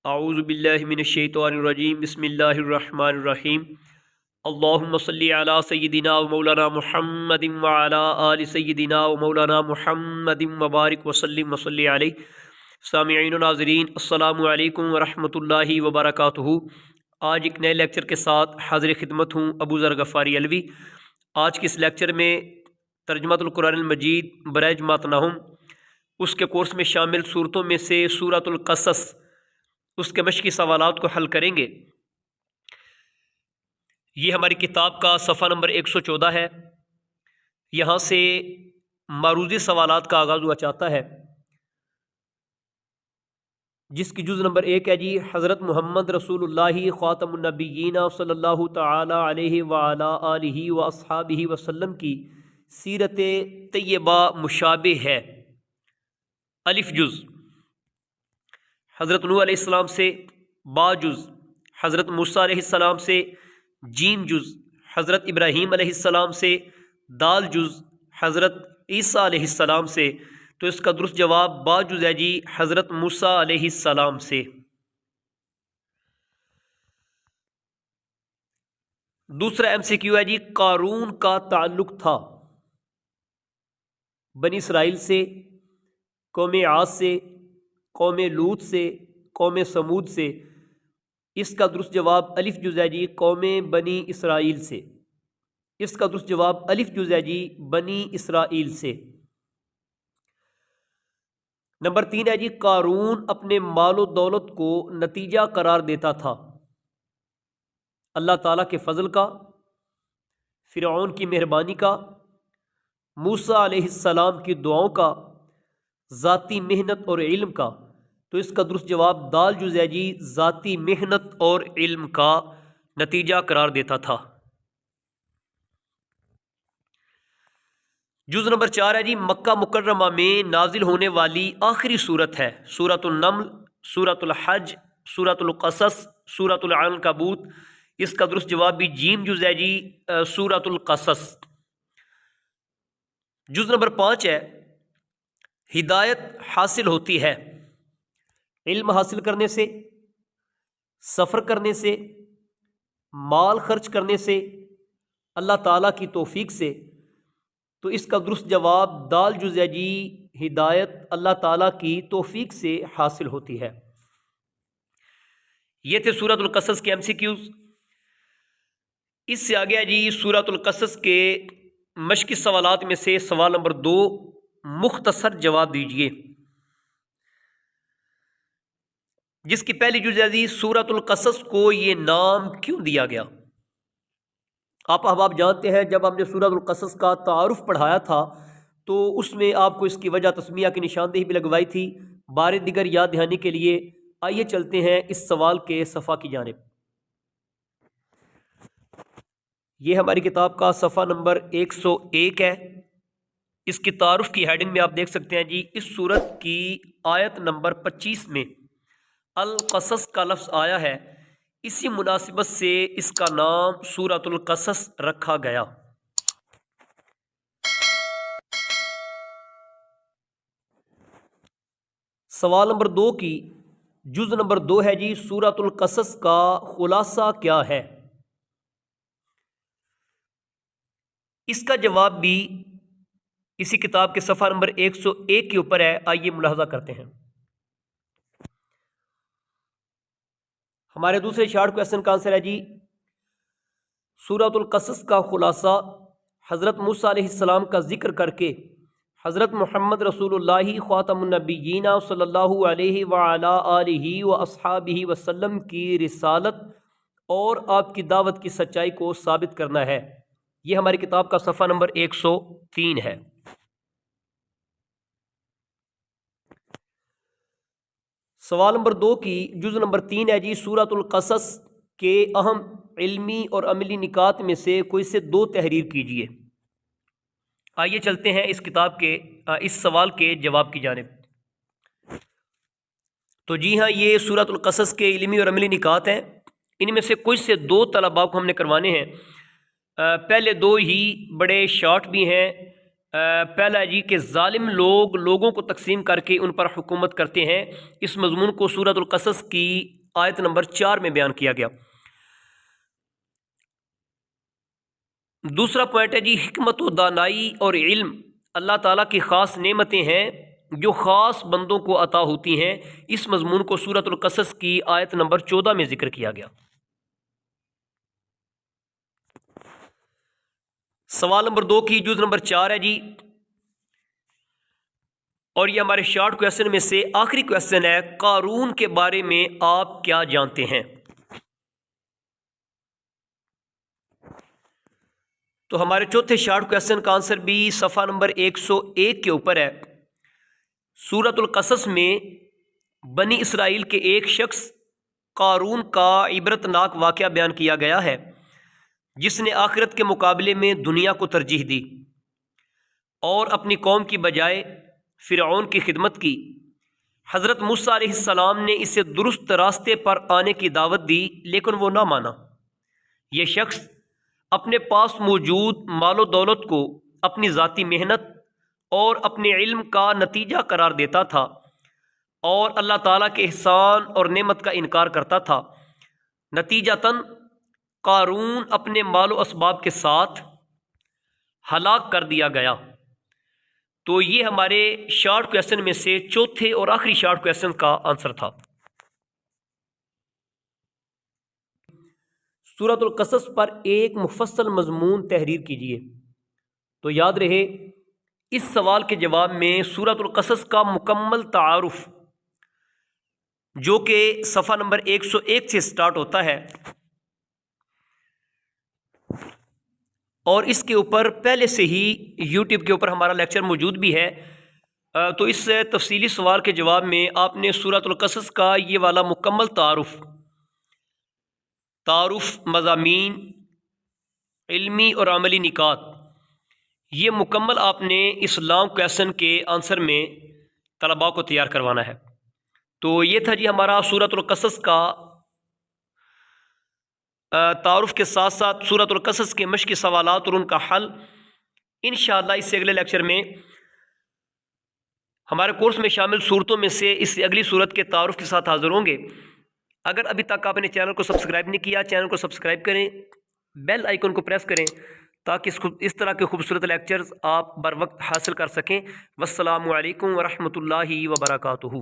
اعوذ باللہ من الشیطان الرجیم بسم اللہ الرحمن الرحیم اللہم صلی علی سیدنا و مولانا محمد وعلی آل سیدنا و مولانا محمد مبارک وسلم وصلی علیہ۔ سامعین و ناظرین السلام علیکم ورحمۃ اللہ وبرکاتہ۔ آج ایک نئے لیکچر کے ساتھ حاضر خدمت ہوں ابو ذر غفاری علوی۔ آج کے اس لیکچر میں ترجمۃ القرآن المجید برائے جماعت نہم، اس کے کورس میں شامل صورتوں میں سے سورۃ القصص، اس کے مشقی سوالات کو حل کریں گے۔ یہ ہماری کتاب کا صفحہ نمبر 114 ہے۔ یہاں سے معروضی سوالات کا آغاز ہوا چاہتا ہے، جس کی جز نمبر 1 ہے جی حضرت محمد رسول اللہ خاتم النبیین صلی اللہ تعالی علیہ وعلی آلہ واصحابہ وسلم کی سیرت طیبہ مشابہ ہے۔ الف جز حضرت نوح علیہ السلام سے، با جز حضرت موسیٰ علیہ السلام سے، جیم جز حضرت ابراہیم علیہ السلام سے، دال جز حضرت عیسیٰ علیہ السلام سے۔ تو اس کا درست جواب با جز ہے جی حضرت موسیٰ علیہ السلام سے۔ دوسرا ایم سی کیو ہے جی قارون کا تعلق تھا بنی اسرائیل سے، قوم عاد سے، قوم لوط سے، قوم سمود سے۔ اس کا درست جواب الف جز ہے جی قوم بنی اسرائیل سے۔ اس کا درست جواب الف جز ہے جی بنی اسرائیل سے۔ نمبر 3 ہے جی قارون اپنے مال و دولت کو نتیجہ قرار دیتا تھا اللہ تعالیٰ کے فضل کا، فرعون کی مہربانی کا، موسیٰ علیہ السلام کی دعاؤں کا، ذاتی محنت اور علم کا۔ تو اس کا درست جواب دال جز ہے جی ذاتی محنت اور علم کا نتیجہ قرار دیتا تھا۔ جز نمبر 4 ہے جی مکہ مکرمہ میں نازل ہونے والی آخری صورت ہے۔ سورۃ النمل، سورۃ الحج، سورۃ القصص، سورۃ العنکبوت۔ اس کا درست جواب بھی جیم جز ہے جی سورۃ القصص۔ جز نمبر 5 ہے ہدایت حاصل ہوتی ہے علم حاصل کرنے سے، سفر کرنے سے، مال خرچ کرنے سے، اللہ تعالیٰ کی توفیق سے۔ تو اس کا درست جواب دال جز ہے جی ہدایت اللہ تعالیٰ کی توفیق سے حاصل ہوتی ہے۔ یہ تھے سورۃ القصص کے ایم سی کیوز۔ اس سے آگے ہے جی سورۃ القصص کے مشقی سوالات میں سے سوال نمبر 2، مختصر جواب دیجیے، جس کی پہلی جز ہے جی سورۃ القصص کو یہ نام کیوں دیا گیا؟ آپ احباب جانتے ہیں جب ہم نے سورۃ القصص کا تعارف پڑھایا تھا تو اس میں آپ کو اس کی وجہ تسمیہ کی نشاندہی بھی لگوائی تھی۔ بار دیگر یاد دہانی کے لیے آئیے چلتے ہیں اس سوال کے صفحہ کی جانب۔ یہ ہماری کتاب کا صفحہ نمبر 101 ہے۔ اس کی تعارف کی ہیڈنگ میں آپ دیکھ سکتے ہیں جی اس سورت کی آیت نمبر 25 میں القصص کا لفظ آیا ہے، اسی مناسبت سے اس کا نام سورۃ القصص رکھا گیا۔ سوال نمبر 2 کی جز نمبر 2 ہے جی سورۃ القصص کا خلاصہ کیا ہے؟ اس کا جواب بھی اسی کتاب کے صفحہ نمبر 101 کے اوپر ہے، آئیے ملاحظہ کرتے ہیں۔ ہمارے دوسرے شارٹ کویسچن کا آنسر ہے جی سورۃ القصص کا خلاصہ حضرت موسیٰ علیہ السلام کا ذکر کر کے حضرت محمد رسول اللہ خاتم النبیین صلی اللہ علیہ وعلی آلہ واصحابہ وسلم کی رسالت اور آپ کی دعوت کی سچائی کو ثابت کرنا ہے۔ یہ ہماری کتاب کا صفحہ نمبر 103 ہے۔ سوال نمبر 2 کی جز نمبر 3 ہے جی سورۃ القصص کے اہم علمی اور عملی نکات میں سے کوئی سے 2 تحریر کیجیے۔ آئیے چلتے ہیں اس کتاب کے اس سوال کے جواب کی جانب۔ تو جی ہاں، یہ سورۃ القصص کے علمی اور عملی نکات ہیں، ان میں سے کچھ سے 2 طلباء کو ہم نے کروانے ہیں۔ پہلے 2 ہی بڑے شارٹ بھی ہیں، پہلا ہے جی کہ ظالم لوگ لوگوں کو تقسیم کر کے ان پر حکومت کرتے ہیں، اس مضمون کو سورۃ القصص کی آیت نمبر 4 میں بیان کیا گیا۔ دوسرا پوائنٹ ہے جی حکمت و دانائی اور علم اللہ تعالیٰ کی خاص نعمتیں ہیں جو خاص بندوں کو عطا ہوتی ہیں، اس مضمون کو سورۃ القصص کی آیت نمبر 14 میں ذکر کیا گیا۔ سوال نمبر 2 کی جز نمبر 4 ہے جی، اور یہ ہمارے شارٹ کویسچن میں سے آخری کویسچن ہے، قارون کے بارے میں آپ کیا جانتے ہیں؟ تو ہمارے چوتھے شارٹ کویسچن کا آنسر بھی صفحہ نمبر 101 کے اوپر ہے۔ سورۃ القصص میں بنی اسرائیل کے ایک شخص قارون کا عبرت ناک واقعہ بیان کیا گیا ہے جس نے آخرت کے مقابلے میں دنیا کو ترجیح دی اور اپنی قوم کی بجائے فرعون کی خدمت کی۔ حضرت موسیٰ علیہ السلام نے اسے درست راستے پر آنے کی دعوت دی لیکن وہ نہ مانا۔ یہ شخص اپنے پاس موجود مال و دولت کو اپنی ذاتی محنت اور اپنے علم کا نتیجہ قرار دیتا تھا اور اللہ تعالیٰ کے احسان اور نعمت کا انکار کرتا تھا۔ نتیجتاً قارون اپنے مال و اسباب کے ساتھ ہلاک کر دیا گیا۔ تو یہ ہمارے شارٹ کویسچن میں سے چوتھے اور آخری شارٹ کویسچن کا آنسر تھا۔ سورۃ القصص پر ایک مفصل مضمون تحریر کیجیے۔ تو یاد رہے اس سوال کے جواب میں سورۃ القصص کا مکمل تعارف جو کہ صفحہ نمبر 101 سے سٹارٹ ہوتا ہے اور اس کے اوپر پہلے سے ہی یوٹیوب کے اوپر ہمارا لیکچر موجود بھی ہے، تو اس تفصیلی سوال کے جواب میں آپ نے سورۃ القصص کا یہ والا مکمل تعارف مضامین علمی اور عملی نکات یہ مکمل آپ نے اس لانگ کویسچن کے آنسر میں طلباء کو تیار کروانا ہے۔ تو یہ تھا جی ہمارا سورۃ القصص کا تعارف کے ساتھ ساتھ سورۃ القصص کے مشقی سوالات اور ان کا حل۔ انشاءاللہ اس سے اگلے لیکچر میں ہمارے کورس میں شامل صورتوں میں سے اس سے اگلی صورت کے تعارف کے ساتھ حاضر ہوں گے۔ اگر ابھی تک آپ نے چینل کو سبسکرائب نہیں کیا، چینل کو سبسکرائب کریں، بیل آئیکن کو پریس کریں تاکہ اس طرح کے خوبصورت لیکچرز آپ بر وقت حاصل کر سکیں۔ والسلام علیکم ورحمۃ اللہ وبرکاتہ۔